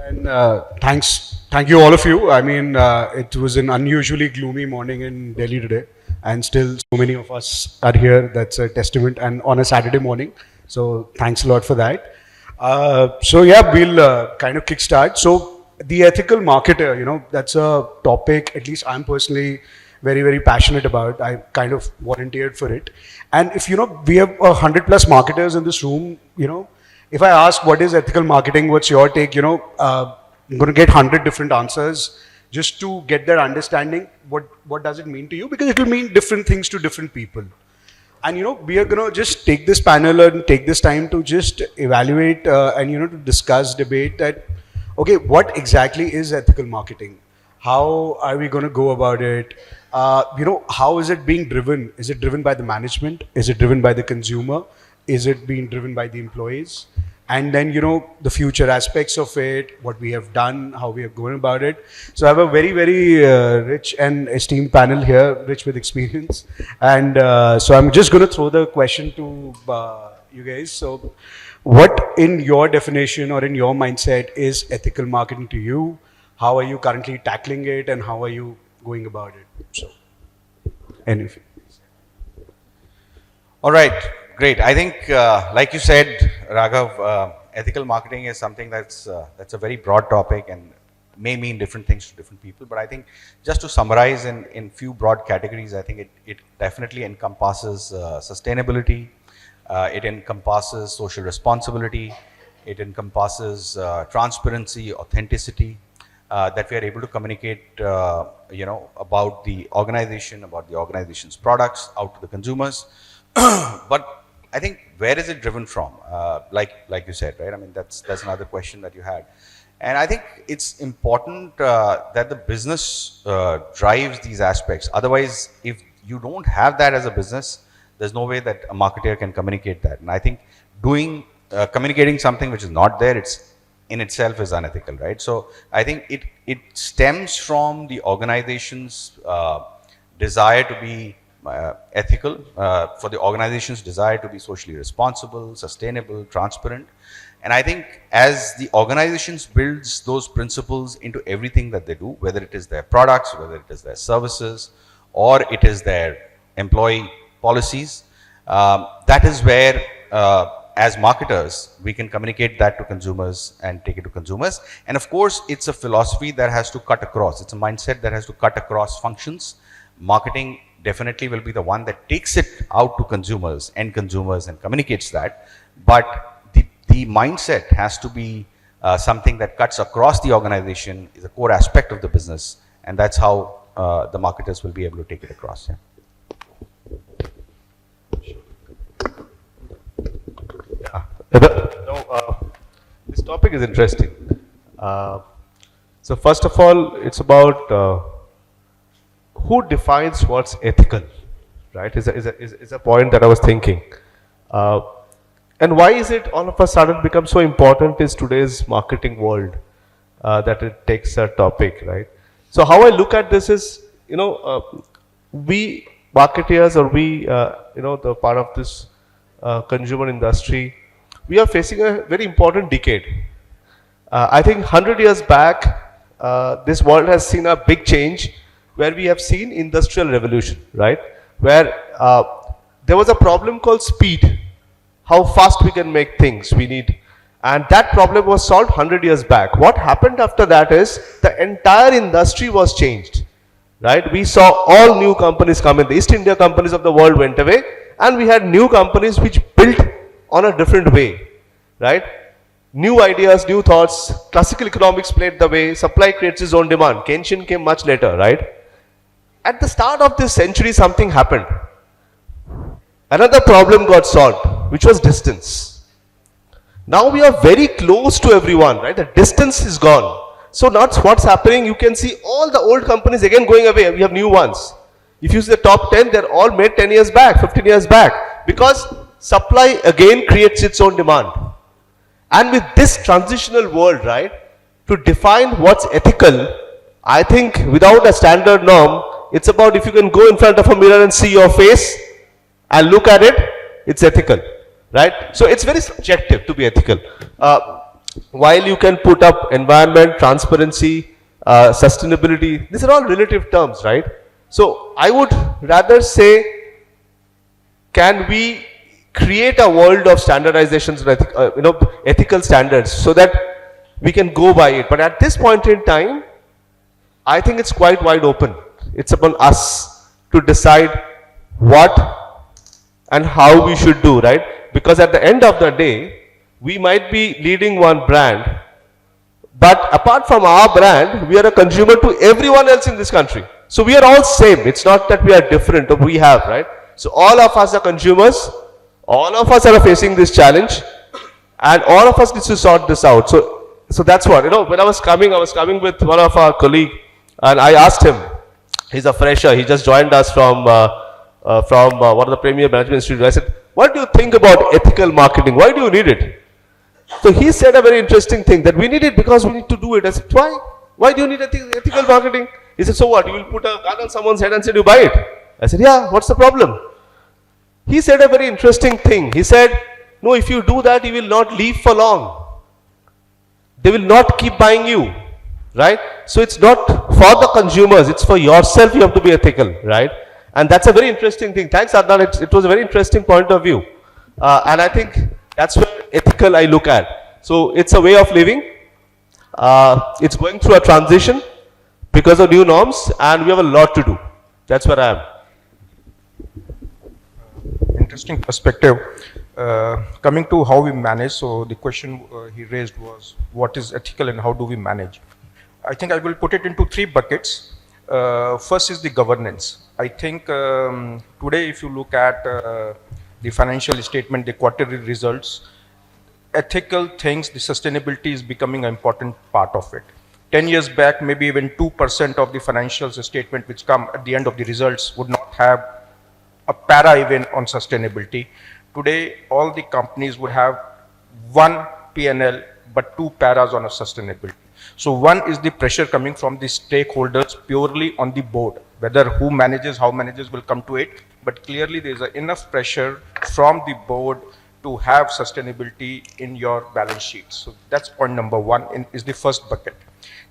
And thank you all of you. I mean, it was an unusually gloomy morning in Delhi today, and still so many of us are here. That's a testament, and on a Saturday morning. So thanks a lot for that. So yeah, we'll kind of kickstart. So the ethical marketer, that's a topic. At least I'm personally very passionate about. I kind of volunteered for it, and if we have 100+ marketers in this room, if I ask what is ethical marketing, what's your take? I'm going to get 100 different answers just to get that understanding. What does it mean to you? Because it will mean different things to different people. And we are going to just take this panel and take this time to just evaluate and to discuss, debate that, okay, what exactly is ethical marketing? How are we going to go about it? How is it being driven? Is it driven by the management? Is it driven by the consumer? Is it being driven by the employees? And then, the future aspects of it, what we have done, how we are going about it. So I have a very rich and esteemed panel here, rich with experience. And so I'm just going to throw the question to you guys. So what in your definition or in your mindset is ethical marketing to you? How are you currently tackling it and how are you going about it? So, anything. All right. Great. I think, like you said, Raghav, ethical marketing is something that's a very broad topic and may mean different things to different people. But I think just to summarize in few broad categories, I think it definitely encompasses sustainability. It encompasses social responsibility. It encompasses transparency, authenticity, that we are able to communicate, about the organization's products out to the consumers. But I think where is it driven from? Like you said, right? I mean, that's another question that you had. And I think it's important that the business drives these aspects. Otherwise, if you don't have that as a business, there's no way that a marketer can communicate that. And I think communicating something which is not there, it's in itself is unethical, right? So I think it stems from the organization's desire to be ethical, for the organization's desire to be socially responsible, sustainable, transparent. And I think as the organizations builds those principles into everything that they do, whether it is their products, whether it is their services, or it is their employee policies, that is where as marketers, we can communicate that to consumers and take it to consumers. And of course, it's a philosophy that has to cut across. It's a mindset that has to cut across functions. Marketing definitely will be the one that takes it out to consumers and communicates that. But the mindset has to be something that cuts across the organization, is a core aspect of the business. And that's how the marketers will be able to take it across. Yeah. This topic is interesting. So first of all, it's about who defines what's ethical, right? Is a point that I was thinking. And why is it all of a sudden become so important is today's marketing world that it takes a topic, right? So how I look at this is, we marketeers or we, the part of this consumer industry, we are facing a very important decade. I think 100 years back, this world has seen a big change where we have seen industrial revolution, right? Where there was a problem called speed, how fast we can make things we need. And that problem was solved 100 years back. What happened after that is the entire industry was changed, right? We saw all new companies come in. The East India companies of the world went away and we had new companies which built on a different way, right? New ideas, new thoughts, classical economics played the way, supply creates its own demand. Keynesian came much later, right? At the start of this century, something happened. Another problem got solved, which was distance. Now we are very close to everyone, right? The distance is gone. So that's what's happening. You can see all the old companies again going away. We have new ones. If you see the top 10, they're all made 10 years back, 15 years back. Because supply again creates its own demand. And with this transitional world, right, to define what's ethical, I think without a standard norm, it's about if you can go in front of a mirror and see your face and look at it, it's ethical, right? So it's very subjective to be ethical. while you can put up environment, transparency, sustainability, these are all relative terms, right? So I would rather say, can we create a world of standardizations, ethical standards, so that we can go by it. But at this point in time, I think it's quite wide open. It's upon us to decide what and how we should do, right? Because at the end of the day, we might be leading one brand, but apart from our brand, we are a consumer to everyone else in this country. So we are all same. It's not that we are different or we have, right? So all of us are consumers, all of us are facing this challenge, and all of us need to sort this out. So that's what, when I was coming with one of our colleague, and I asked him, he's a fresher, he just joined us from one of the premier management institutes. I said, what do you think about ethical marketing? Why do you need it? So he said a very interesting thing, that we need it because we need to do it. I said, why? Why do you need ethical marketing? He said, so what? You will put a gun on someone's head and say, you buy it. I said, yeah, what's the problem? He said a very interesting thing. He said, no, if you do that, you will not live for long. They will not keep buying you, right? So it's not for the consumers, it's for yourself. You have to be ethical, right? And that's a very interesting thing. Thanks, Adnan. It was a very interesting point of view. And I think that's where ethical I look at. So it's a way of living. It's going through a transition because of new norms, and we have a lot to do. That's where I am. Interesting perspective. Coming to how we manage, so the question he raised was, what is ethical and how do we manage? I think I will put it into three buckets. First is the governance. I think today if you look at the financial statement, the quarterly results, ethical things, the sustainability is becoming an important part of it. 10 years back, maybe even 2% of the financial statement which come at the end of the results would not have a para even on sustainability. Today, all the companies would have one P&L but two paras on a sustainability. So one is the pressure coming from the stakeholders purely on the board, whether who manages, how managers will come to it, but clearly there is enough pressure from the board to have sustainability in your balance sheet. So that's point number one, is the first bucket.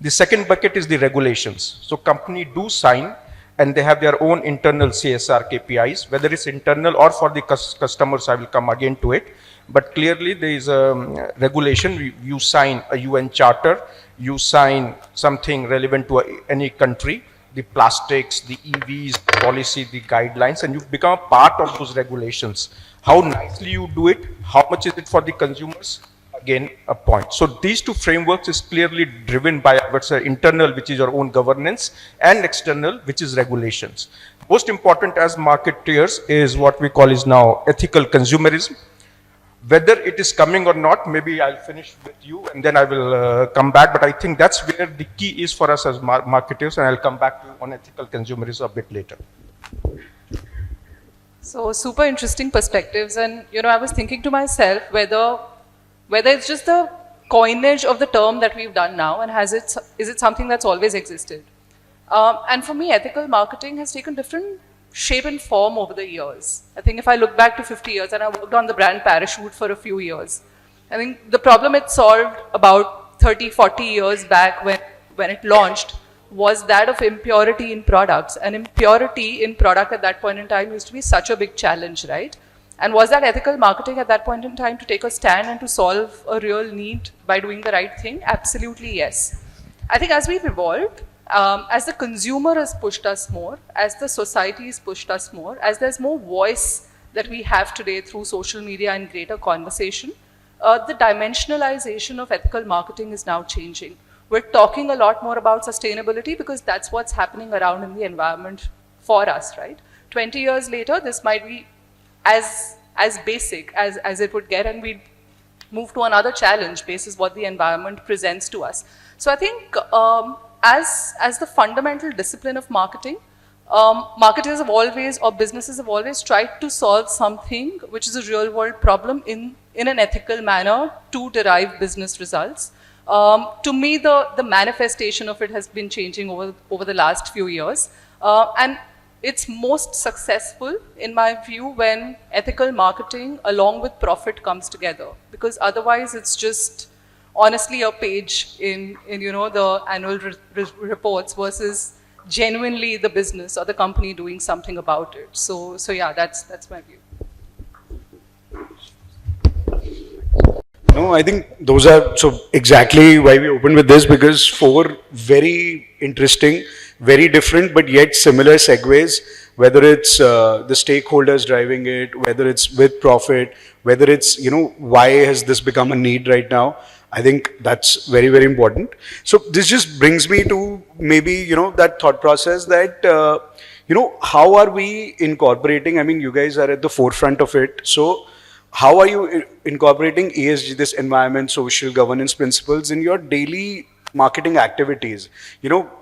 The second bucket is the regulations. So company do sign and they have their own internal CSR KPIs, whether it's internal or for the customers, I will come again to it. But clearly there is a regulation, you sign a UN charter, you sign something relevant to any country, the plastics, the EVs, policy, the guidelines, and you become a part of those regulations. How nicely you do it, how much is it for the consumers? Again, a point. So these two frameworks is clearly driven by what's internal, which is your own governance, and external, which is regulations. Most important as marketeers is what we call is now ethical consumerism. Whether it is coming or not, maybe I'll finish with you and then I will come back. But I think that's where the key is for us as marketers, and I'll come back to on ethical consumerism a bit later. So super interesting perspectives, and I was thinking to myself whether it's just the coinage of the term that we've done now, and is it something that's always existed? And for me, ethical marketing has taken different shape and form over the years. I think if I look back to 50 years, and I worked on the brand Parachute for a few years, I think the problem it solved about 30, 40 years back when it launched was that of impurity in products. And impurity in product at that point in time used to be such a big challenge, right? And was that ethical marketing at that point in time to take a stand and to solve a real need by doing the right thing? Absolutely yes. I think as we've evolved, as the consumer has pushed us more, as the society has pushed us more, as there's more voice that we have today through social media and greater conversation, the dimensionalization of ethical marketing is now changing. We're talking a lot more about sustainability because that's what's happening around in the environment for us, right? 20 years later, this might be as basic as it would get, and we'd move to another challenge basis what the environment presents to us. So I think as the fundamental discipline of marketing, marketers have always, or businesses have always tried to solve something which is a real world problem in an ethical manner to derive business results. To me, the manifestation of it has been changing over the last few years. And it's most successful, in my view, when ethical marketing along with profit comes together. Because otherwise it's just honestly a page in the annual reports versus genuinely the business or the company doing something about it. So yeah, that's my view. No, I think those are so exactly why we opened with this, because four very interesting, very different but yet similar segues, whether it's the stakeholders driving it, whether it's with profit, whether it's, why has this become a need right now. I think that's very, very important. So this just brings me to maybe, that thought process that, how are we incorporating, I mean, you guys are at the forefront of it. So how are you incorporating ESG, this environment, social governance principles in your daily marketing activities?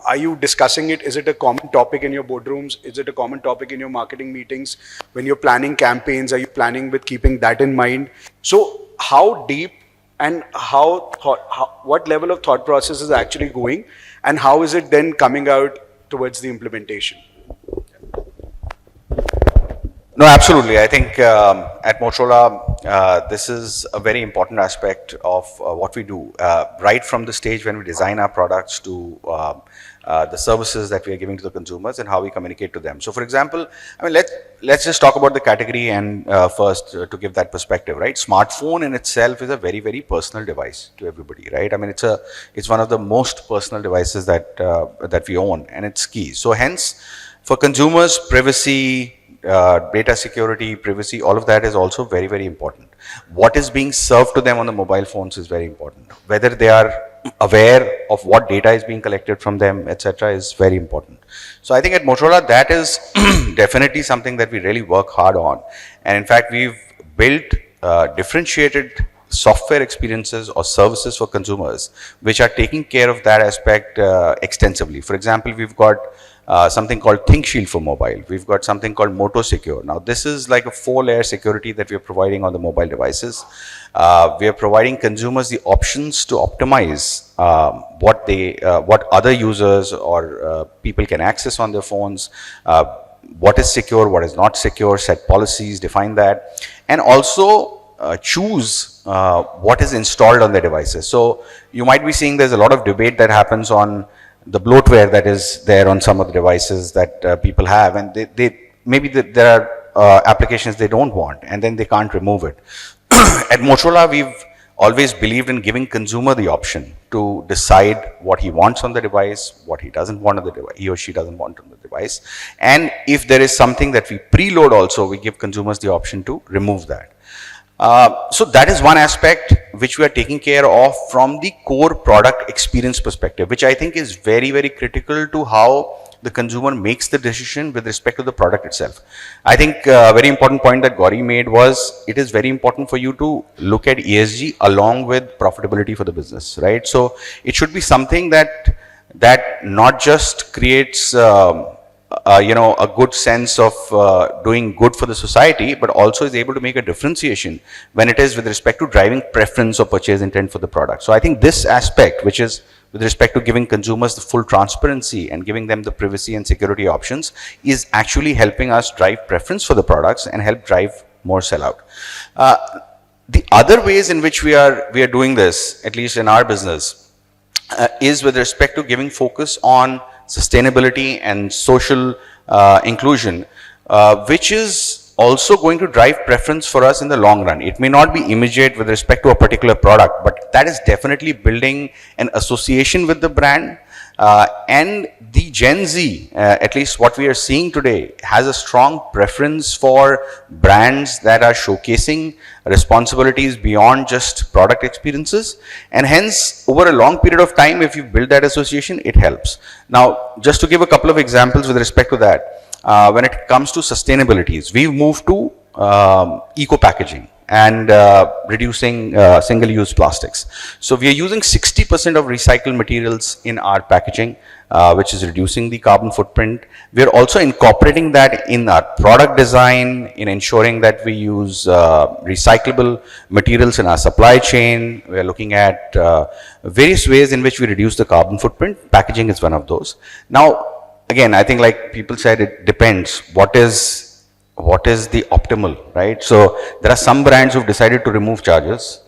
Are you discussing it? Is it a common topic in your boardrooms? Is it a common topic in your marketing meetings? When you're planning campaigns, are you planning with keeping that in mind? So how deep and what level of thought process is actually going, and how is it then coming out towards the implementation? No, absolutely. I think at Motorola, this is a very important aspect of what we do, right from the stage when we design our products to the services that we are giving to the consumers and how we communicate to them. So, for example, I mean, let's just talk about the category and first to give that perspective, right? Smartphone in itself is a very, very personal device to everybody, right? I mean, it's one of the most personal devices that we own, and it's key. So, hence, for consumers, privacy, data security, privacy, all of that is also very, very important. What is being served to them on the mobile phones is very important. Whether they are aware of what data is being collected from them, etc., is very important. So I think at Motorola, that is definitely something that we really work hard on. And in fact, we've built differentiated software experiences or services for consumers, which are taking care of that aspect extensively. For example, we've got something called ThinkShield for mobile. We've got something called Moto Secure. Now, this is like a 4-layer security that we are providing on the mobile devices. We are providing consumers the options to optimize what other users or people can access on their phones, what is secure, what is not secure, set policies, define that, and also choose what is installed on the devices. So you might be seeing there's a lot of debate that happens on the bloatware that is there on some of the devices that people have, and there are applications they don't want, and then they can't remove it. At Motorola, we've always believed in giving consumer the option to decide what he wants on the device, what he doesn't want on the device, he or she doesn't want on the device, and if there is something that we preload also, we give consumers the option to remove that. So that is one aspect which we are taking care of from the core product experience perspective, which I think is very, very critical to how the consumer makes the decision with respect to the product itself. I think a very important point that Gauri made was it is very important for you to look at ESG along with profitability for the business, right? So it should be something that not just creates a good sense of doing good for the society, but also is able to make a differentiation when it is with respect to driving preference or purchase intent for the product. So I think this aspect, which is with respect to giving consumers the full transparency and giving them the privacy and security options, is actually helping us drive preference for the products and help drive more sellout. The other ways in which we are doing this, at least in our business, is with respect to giving focus on sustainability and social inclusion, which is also going to drive preference for us in the long run. It may not be immediate with respect to a particular product, but that is definitely building an association with the brand. And the Gen Z, at least what we are seeing today, has a strong preference for brands that are showcasing responsibilities beyond just product experiences. And hence, over a long period of time, if you build that association, it helps. Now, just to give a couple of examples with respect to that, when it comes to sustainabilities, we've moved to eco-packaging and reducing single-use plastics. So we are using 60% of recycled materials in our packaging, which is reducing the carbon footprint. We are also incorporating that in our product design, in ensuring that we use recyclable materials in our supply chain. We are looking at various ways in which we reduce the carbon footprint. Packaging is one of those. Now, again, I think like people said, it depends. What is what is the optimal, right? So there are some brands who've decided to remove charges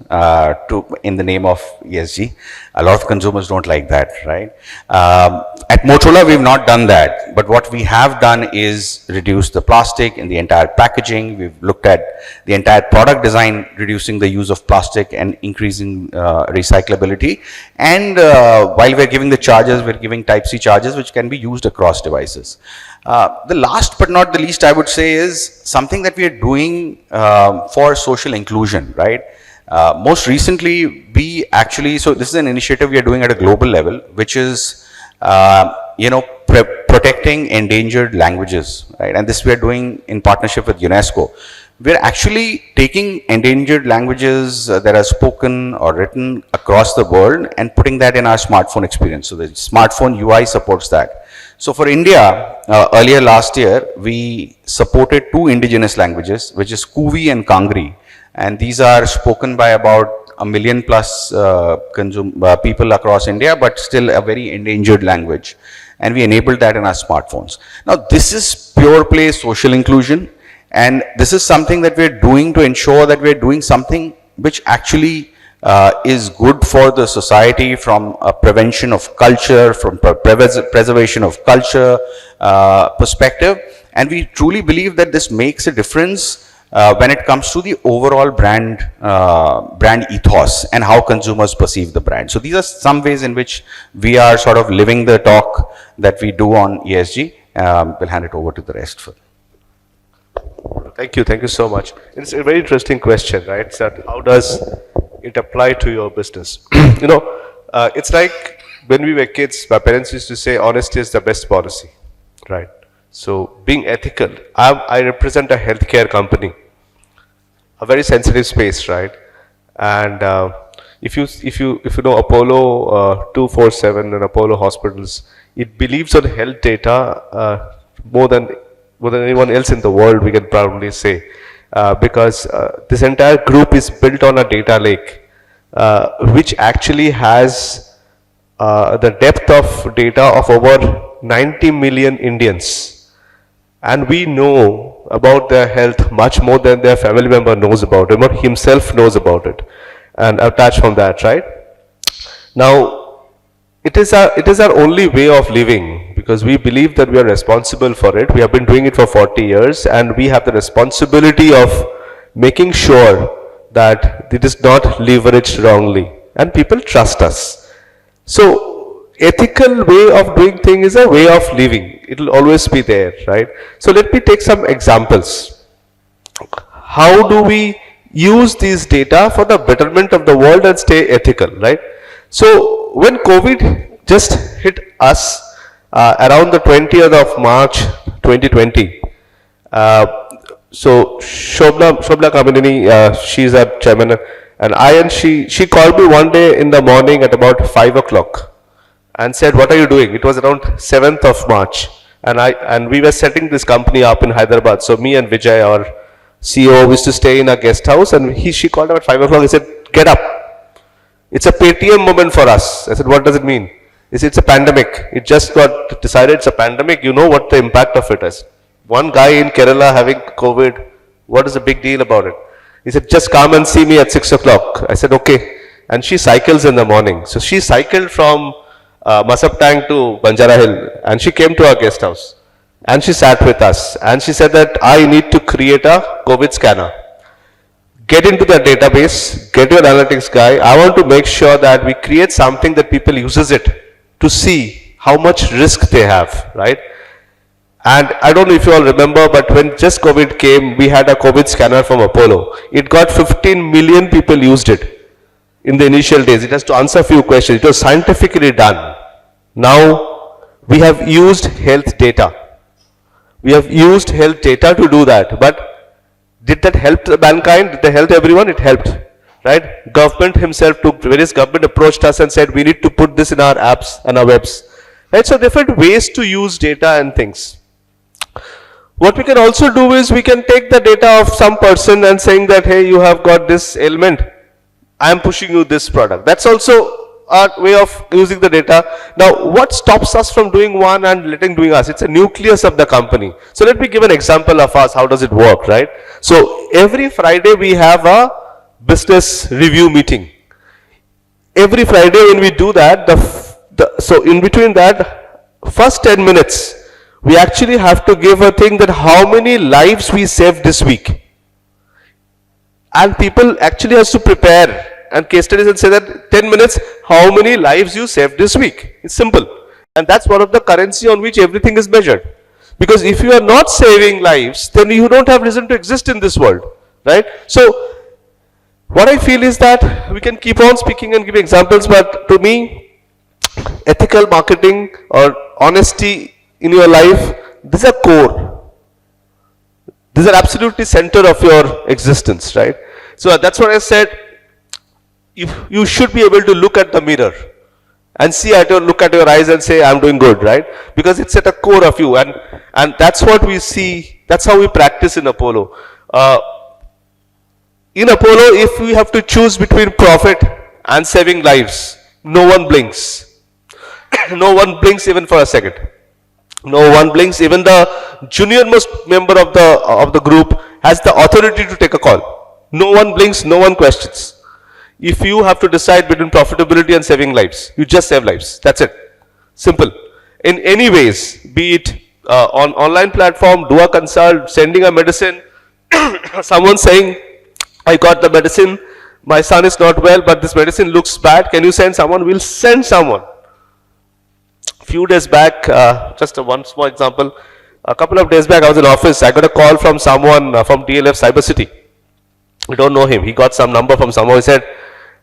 in the name of ESG. A lot of consumers don't like that, right? At Motorola, we've not done that, but what we have done is reduce the plastic in the entire packaging. We've looked at the entire product design, reducing the use of plastic and increasing recyclability. And while we're giving the charges, we're giving Type-C charges, which can be used across devices. The last but not the least, I would say, is something that we are doing for social inclusion, right? Most recently, we actually, so this is an initiative we are doing at a global level, which is, protecting endangered languages, right? And this we are doing in partnership with UNESCO. We're actually taking endangered languages that are spoken or written across the world and putting that in our smartphone experience. So the smartphone UI supports that. So for India, earlier last year, we supported 2 indigenous languages, which is Kuvi and Kangri. And these are spoken by about 1 million plus people across India, but still a very endangered language. And we enabled that in our smartphones. Now, this is pure play social inclusion. And this is something that we're doing to ensure that we're doing something which actually is good for the society from a prevention of culture, from preservation of culture perspective. And we truly believe that this makes a difference when it comes to the overall brand ethos and how consumers perceive the brand. So these are some ways in which we are sort of living the talk that we do on ESG. We'll hand it over to the rest for. Thank you so much. It's a very interesting question, right? That how does it apply to your business? It's like when we were kids, my parents used to say honesty is the best policy, right? So being ethical, I represent a healthcare company, a very sensitive space, right? And if you know Apollo 247 and Apollo hospitals, it believes on health data more than anyone else in the world, we can probably say, because this entire group is built on a data lake, which actually has the depth of data of over 90 million Indians. And we know about their health much more than their family member knows about it, or himself knows about it, and attached from that, right? Now, it is our only way of living, because we believe that we are responsible for it. We have been doing it for 40 years, and we have the responsibility of making sure that it is not leveraged wrongly, and people trust us. So, ethical way of doing things is a way of living. It will always be there, right? So let me take some examples. How do we use these data for the betterment of the world and stay ethical, right? So when COVID just hit us around the 20th of March 2020, so Shobna Kamineni, she's our chairman, and she called me one day in the morning at about 5 o'clock and said, what are you doing? It was around 7th of March. And we were setting this company up in Hyderabad. So me and Vijay, our CEO, used to stay in a guest house, and she called him at 5 o'clock. He said, get up. It's a Paytm moment for us. I said, what does it mean? He said, it's a pandemic. It just got decided it's a pandemic. You know what the impact of it is. One guy in Kerala having COVID, what is the big deal about it? He said, just come and see me at 6 o'clock. I said, okay. And she cycles in the morning. So she cycled from Masaptang to Banjara Hill, and she came to our guest house and she sat with us and she said that I need to create a COVID scanner. Get into the database, get your analytics guy. I want to make sure that we create something that people uses it to see how much risk they have, right? And I don't know if you all remember, but when just COVID came, we had a COVID scanner from Apollo. It got 15 million people used it. In the initial days, it has to answer a few questions. It was scientifically done. Now, we have used health data. We have used health data to do that. But did that help mankind? Did that help everyone? It helped, right? Government himself took, various government approached us and said, we need to put this in our apps and our webs. Right? So, different ways to use data and things. What we can also do is we can take the data of some person and saying that, hey, you have got this ailment. I am pushing you this product. That's also our way of using the data. Now, what stops us from doing one and letting doing us? It's a nucleus of the company. So let me give an example of us. How does it work, right? So every Friday we have a business review meeting. Every Friday when we do that, so in between that, first 10 minutes, we actually have to give a thing that how many lives we saved this week. And people actually has to prepare and case studies and say that 10 minutes, how many lives you saved this week. It's simple. And that's one of the currency on which everything is measured. Because if you are not saving lives, then you don't have reason to exist in this world, right? So, what I feel is that we can keep on speaking and giving examples, but to me, ethical marketing or honesty in your life, these are core. These are absolutely center of your existence, right? So that's what I said. You should be able to look at the mirror and look at your eyes and say, I'm doing good, right? Because it's at the core of you, and that's what we see. That's how we practice in Apollo. In Apollo, if we have to choose between profit and saving lives, no one blinks. No one blinks even for a second. No one blinks. Even the junior most member of the group has the authority to take a call. No one blinks. No one questions. If you have to decide between profitability and saving lives, you just save lives. That's it. Simple. In any ways, be it on online platform, do a consult, sending a medicine, someone saying, I got the medicine, my son is not well, but this medicine looks bad. Can you send someone? We'll send someone. Few days back, just one small example, a couple of days back I was in office, I got a call from someone from DLF Cyber City. We don't know him. He got some number from someone. He said,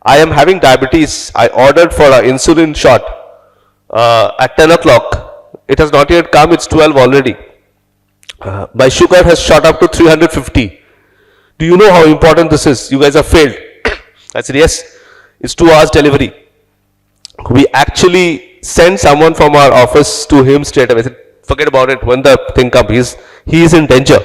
I am having diabetes. I ordered for an insulin shot at 10 o'clock. It has not yet come. It's 12 already. My sugar has shot up to 350. Do you know how important this is? You guys have failed. I said, yes, it's 2 hours delivery. We actually sent someone from our office to him straight away. I said, forget about it. When the thing comes, he is in danger.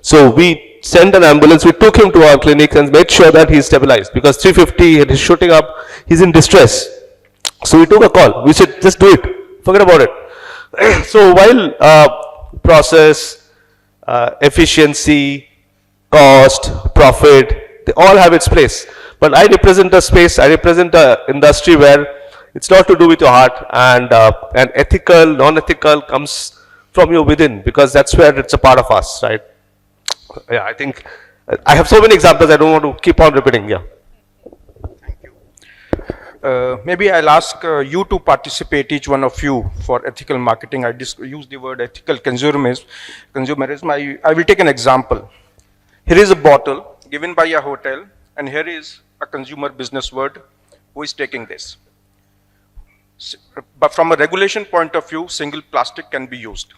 So we sent an ambulance. We took him to our clinic and made sure that he's stabilized, because 350 and he's shooting up. He's in distress. So we took a call. We said, just do it. Forget about it. So while process, efficiency, cost, profit, they all have its place. But I represent a space, I represent an industry where it's not to do with your heart, and ethical, non-ethical comes from you within, because that's where it's a part of us, right? Yeah, I think I have so many examples. I don't want to keep on repeating. Yeah. Maybe I'll ask you to participate, each one of you, for ethical marketing. I use the word ethical consumerism. I will take an example. Here is a bottle given by a hotel, and here is a consumer business word who is taking this. But from a regulation point of view, single plastic can be used.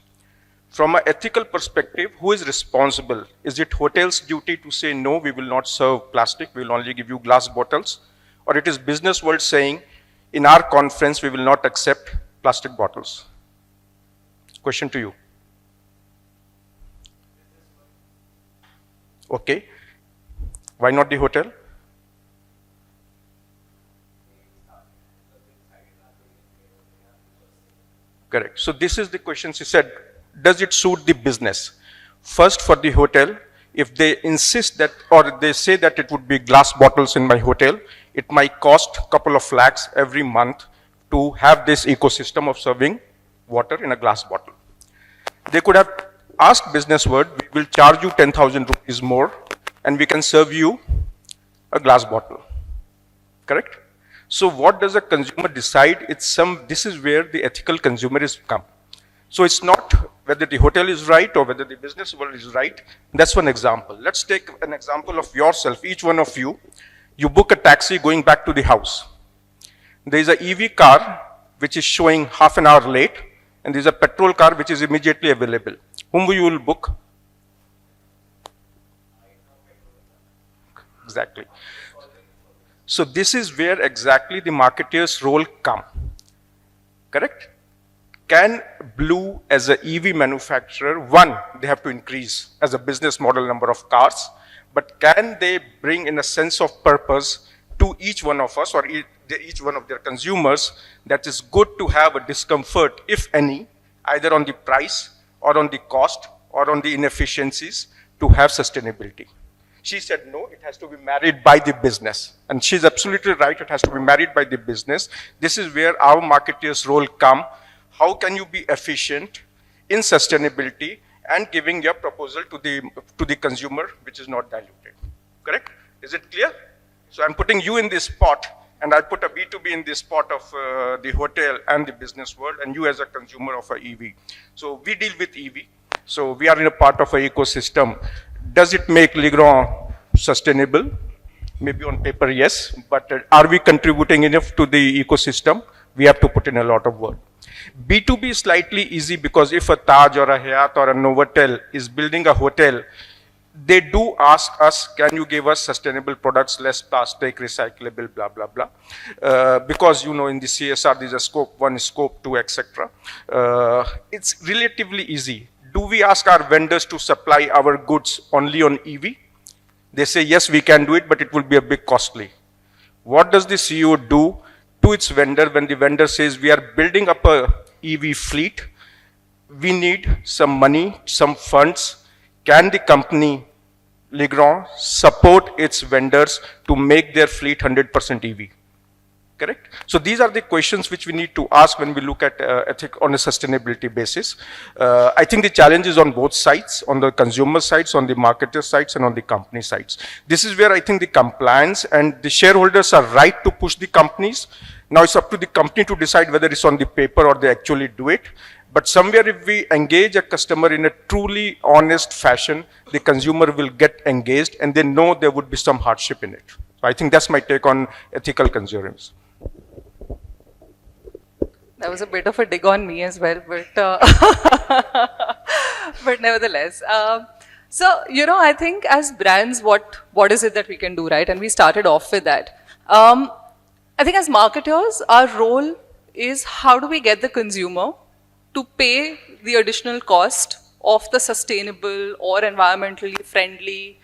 From an ethical perspective, who is responsible? Is it hotel's duty to say, no, we will not serve plastic, we will only give you glass bottles? Or it is business world saying, in our conference, we will not accept plastic bottles? Question to you. Okay. Why not the hotel? Correct. So this is the question. She said, does it suit the business? First, for the hotel, if they insist that, or they say that it would be glass bottles in my hotel, it might cost a couple of lakhs every month to have this ecosystem of serving water in a glass bottle. They could have asked business world, we will charge you 10,000 rupees more and we can serve you a glass bottle. Correct? So what does a consumer decide? This is where the ethical consumerism come. So it's not whether the hotel is right or whether the business world is right. That's one example. Let's take an example of yourself, each one of you. You book a taxi going back to the house. There is an EV car which is showing half an hour late, and there is a petrol car which is immediately available. Whom you will book? Exactly. So this is where exactly the marketer's role come. Correct? Can Blue, as an EV manufacturer, one, they have to increase as a business model number of cars, but can they bring in a sense of purpose to each one of us or each one of their consumers that it's good to have a discomfort, if any, either on the price or on the cost or on the inefficiencies to have sustainability. She said, no, it has to be married by the business. And she's absolutely right, it has to be married by the business. This is where our marketeers' role come. How can you be efficient in sustainability and giving your proposal to the consumer, which is not diluted? Correct? Is it clear? So I'm putting you in this spot, and I put a B2B in this spot of the hotel and the business world, and you as a consumer of a EV. So we deal with EV. So we are in a part of an ecosystem. Does it make Legrand sustainable? Maybe on paper, yes. But are we contributing enough to the ecosystem? We have to put in a lot of work. B2B is slightly easy because if a Taj or a Hyatt or a Novotel is building a hotel, they do ask us, can you give us sustainable products, less plastic, recyclable, blah, blah, blah. Because, you know, in the CSR, there's a scope 1, scope 2, etc. It's relatively easy. Do we ask our vendors to supply our goods only on EV? They say, yes, we can do it, but it will be a bit costly. What does the CEO do to its vendor when the vendor says, we are building up a EV fleet, we need some money, some funds. Can the company, Legrand, support its vendors to make their fleet 100% EV? Correct? So these are the questions which we need to ask when we look at ethic on a sustainability basis. I think the challenge is on both sides, on the consumer sides, on the marketer sides, and on the company sides. This is where I think the compliance and the shareholders are right to push the companies. Now it's up to the company to decide whether it's on the paper or they actually do it. But somewhere if we engage a customer in a truly honest fashion, the consumer will get engaged and they know there would be some hardship in it. So I think that's my take on ethical consumers. That was a bit of a dig on me as well, but but nevertheless. So, you know, I think as brands, what is it that we can do, right? And we started off with that. I think as marketers, our role is how do we get the consumer to pay the additional cost of the sustainable or environmentally friendly,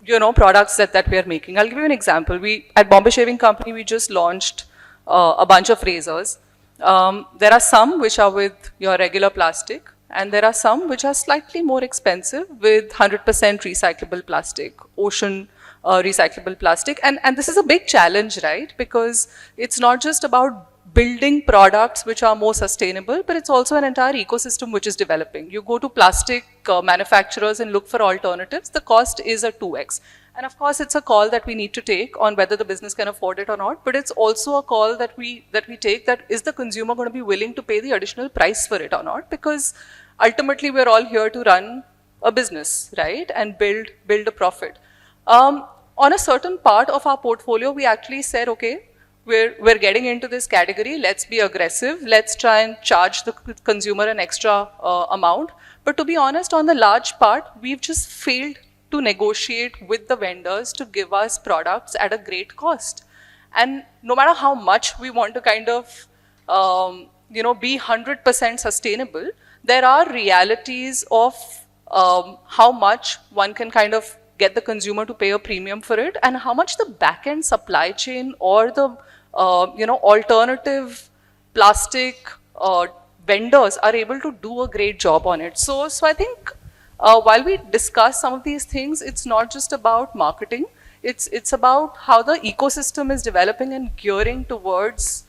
you know, products that we are making. I'll give you an example. At Bombay Shaving Company, we just launched a bunch of razors. There are some which are with your regular plastic, and there are some which are slightly more expensive with 100% recyclable plastic, ocean recyclable plastic. And this is a big challenge, right? Because it's not just about building products which are more sustainable, but it's also an entire ecosystem which is developing. You go to plastic manufacturers and look for alternatives, the cost is a 2x. And of course, it's a call that we need to take on whether the business can afford it or not, but it's also a call that we take, that is the consumer going to be willing to pay the additional price for it or not? Because ultimately, we're all here to run a business, right? And build a profit. On a certain part of our portfolio, we actually said, okay, we're getting into this category, let's be aggressive, let's try and charge the consumer an extra amount. But to be honest, on the large part, we've just failed to negotiate with the vendors to give us products at a great cost. And no matter how much we want to kind of, you know, be 100% sustainable, there are realities of how much one can kind of get the consumer to pay a premium for it, and how much the back-end supply chain or the you know, alternative plastic vendors are able to do a great job on it. So I think while we discuss some of these things, it's not just about marketing. It's about how the ecosystem is developing and gearing towards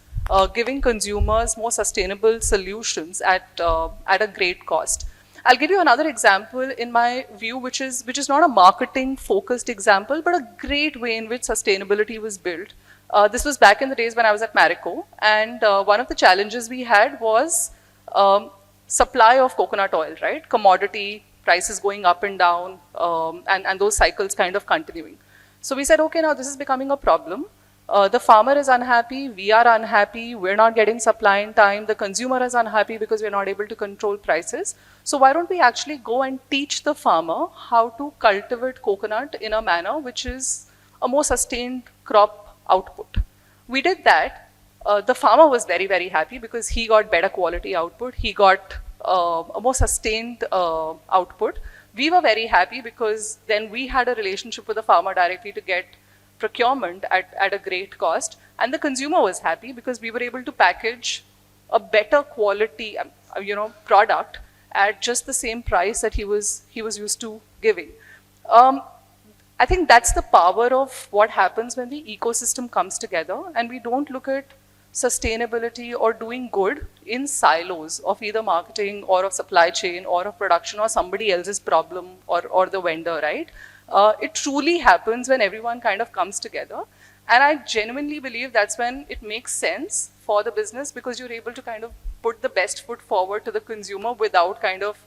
giving consumers more sustainable solutions at a great cost. I'll give you another example in my view, which is not a marketing focused example, but a great way in which sustainability was built. This was back in the days when I was at Marico, and one of the challenges we had was supply of coconut oil, right? Commodity prices going up and down, and those cycles kind of continuing. So we said, okay, now this is becoming a problem. The farmer is unhappy, we are unhappy, we're not getting supply in time, the consumer is unhappy because we're not able to control prices. So why don't we actually go and teach the farmer how to cultivate coconut in a manner which is a more sustained crop output. We did that. The farmer was very, very happy because he got better quality output, he got a more sustained output. We were very happy because then we had a relationship with the farmer directly to get procurement at a great cost, and the consumer was happy because we were able to package a better quality, product at just the same price that he was used to giving. I think that's the power of what happens when the ecosystem comes together, and we don't look at sustainability or doing good in silos of either marketing or of supply chain or of production or somebody else's problem or the vendor, right? It truly happens when everyone kind of comes together. And I genuinely believe that's when it makes sense for the business, because you're able to kind of put the best foot forward to the consumer without kind of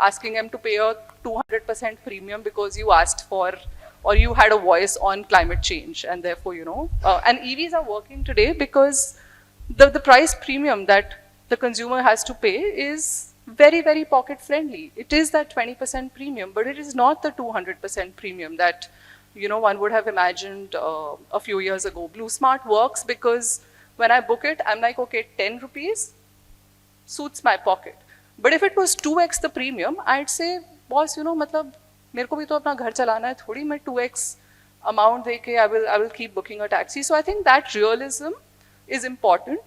asking them to pay a 200% premium because you asked for or you had a voice on climate change. And therefore, and EVs are working today because the price premium that the consumer has to pay is very, very pocket friendly. It is that 20% premium, but it is not the 200% premium that, one would have imagined a few years ago. Blue Smart works because when I book it, I'm like, okay, 10 rupees suits my pocket. But if it was 2x the premium, I'd say, boss, मतलब मेरे को भी तो अपना घर चलाना है, थोड़ी मैं 2x amount देके I will keep booking a taxi. So I think that realism is important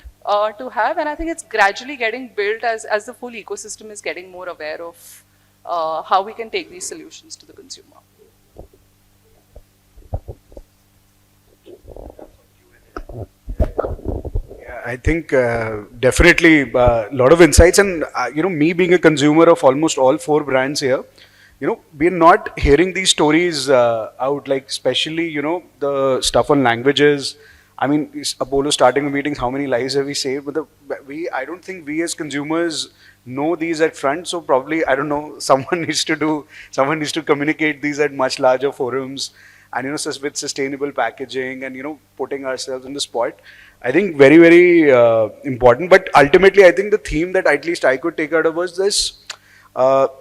to have, and I think it's gradually getting built as the full ecosystem is getting more aware of how we can take these solutions to the consumer. I think definitely a lot of insights, and me being a consumer of almost all 4 brands here, we're not hearing these stories out, like especially the stuff on languages. I mean, Apollo starting meetings, how many lives have we saved? But I don't think we as consumers know these at front. So probably, I don't know, someone needs to communicate these at much larger forums, and with sustainable packaging and putting ourselves in the spot. I think very, very important. But ultimately, I think the theme that at least I could take out of was this: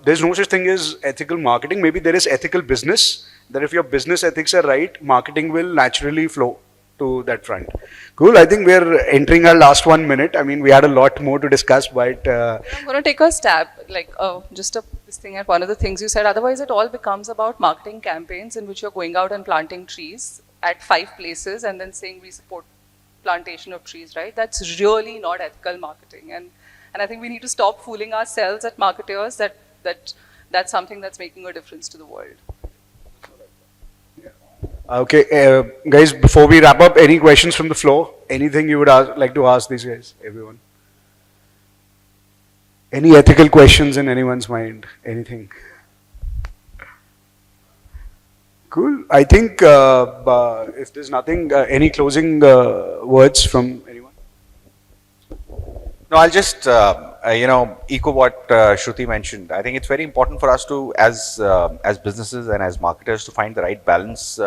there's no such thing as ethical marketing. Maybe there is ethical business. That if your business ethics are right, marketing will naturally flow to that front. Cool. I think we're entering our last 1 minute. I mean, we had a lot more to discuss, but I'm going to take a stab, this thing at one of the things you said. Otherwise, it all becomes about marketing campaigns in which you're going out and planting trees at 5 places and then saying we support plantation of trees, right? That's really not ethical marketing, and I think we need to stop fooling ourselves at marketers that's something that's making a difference to the world. okay, guys, before we wrap up, any questions from the floor? Anything you would like to ask these guys, everyone? Any ethical questions in anyone's mind? Anything? Cool. I think if there's nothing, any closing words from anyone? No, I'll just echo what Shruti mentioned. I think it's very important for us to, as businesses and as marketers, to find the right balance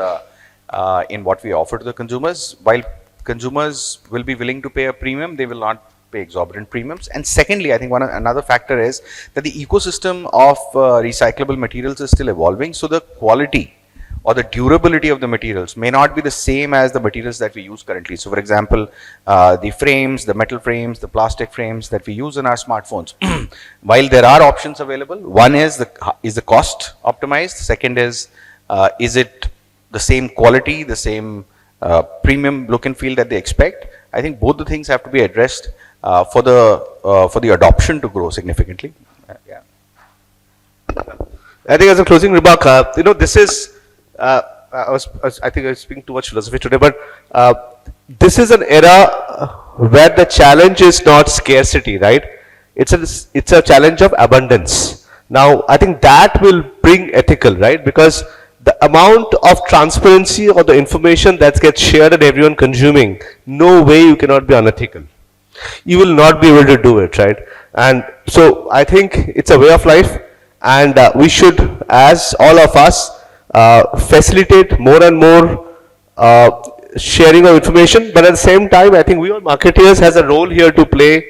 in what we offer to the consumers. While consumers will be willing to pay a premium, they will not pay exorbitant premiums. And secondly, I think another factor is that the ecosystem of recyclable materials is still evolving. So the quality or the durability of the materials may not be the same as the materials that we use currently. So for example, the frames, the metal frames, the plastic frames that we use in our smartphones, while there are options available, one is the cost optimized, second is it the same quality, the same premium look and feel that they expect. I think both the things have to be addressed for the adoption to grow significantly. Yeah. I think as a closing remark, this is, I think I was speaking too much philosophy today, but this is an era where the challenge is not scarcity, right? It's a challenge of abundance. Now, I think that will bring ethical, right? Because the amount of transparency or the information that gets shared and everyone consuming, no way you cannot be unethical. You will not be able to do it, right? And so I think it's a way of life, and we should, as all of us, facilitate more and more sharing of information. But at the same time, I think we all marketers has a role here to play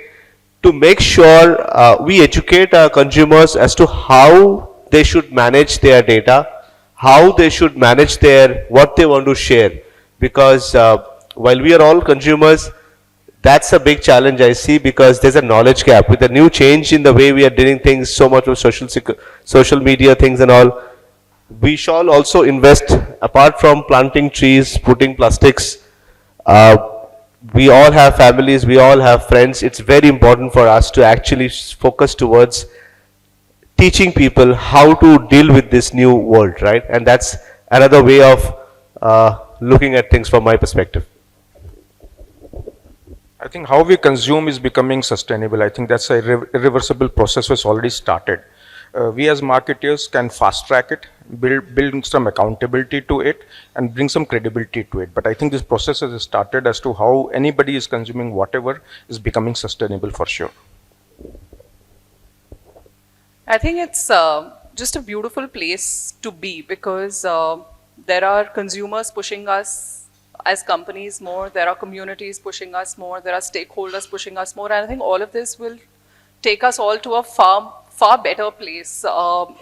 to make sure we educate our consumers as to how they should manage their data, how they should manage what they want to share. Because while we are all consumers, that's a big challenge I see, because there's a knowledge gap. With the new change in the way we are doing things, so much of social media things and all, we shall also invest, apart from planting trees, putting plastics. We all have families, we all have friends. It's very important for us to actually focus towards teaching people how to deal with this new world, right? And that's another way of looking at things from my perspective. I think how we consume is becoming sustainable. I think that's a irreversible process was already started. We as marketers can fast track it, build some accountability to it, and bring some credibility to it. But I think this process has started as to how anybody is consuming whatever is becoming sustainable for sure. I think it's just a beautiful place to be because there are consumers pushing us as companies more, there are communities pushing us more, there are stakeholders pushing us more, and I think all of this will take us all to a far better place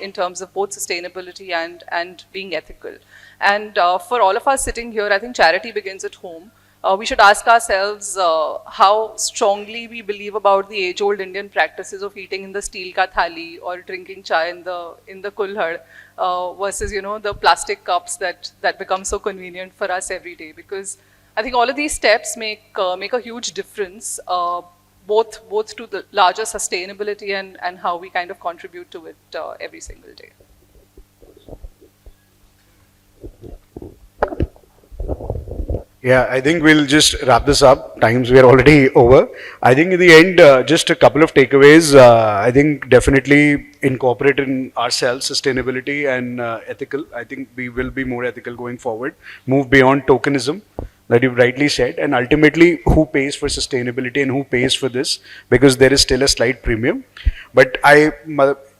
in terms of both sustainability and being ethical. And for all of us sitting here, I think charity begins at home. We should ask ourselves how strongly we believe about the age-old Indian practices of eating in the steel ka thali or drinking chai in the kulhad versus the plastic cups that become so convenient for us every day. Because I think all of these steps make a huge difference, both to the larger sustainability and how we kind of contribute to it every single day. Yeah, I think we'll just wrap this up. Times we are already over. I think in the end, just a couple of takeaways. I think definitely incorporate in ourselves sustainability and ethical. I think we will be more ethical going forward. Move beyond tokenism that you've rightly said, and ultimately who pays for sustainability and who pays for this, because there is still a slight premium. But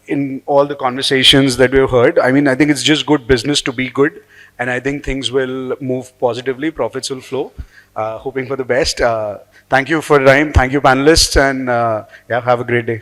in all the conversations that we've heard, I mean, I think it's just good business to be good. And I think things will move positively, profits will flow. Hoping for the best. Thank you for the time. Thank you, panelists, and yeah, have a great day.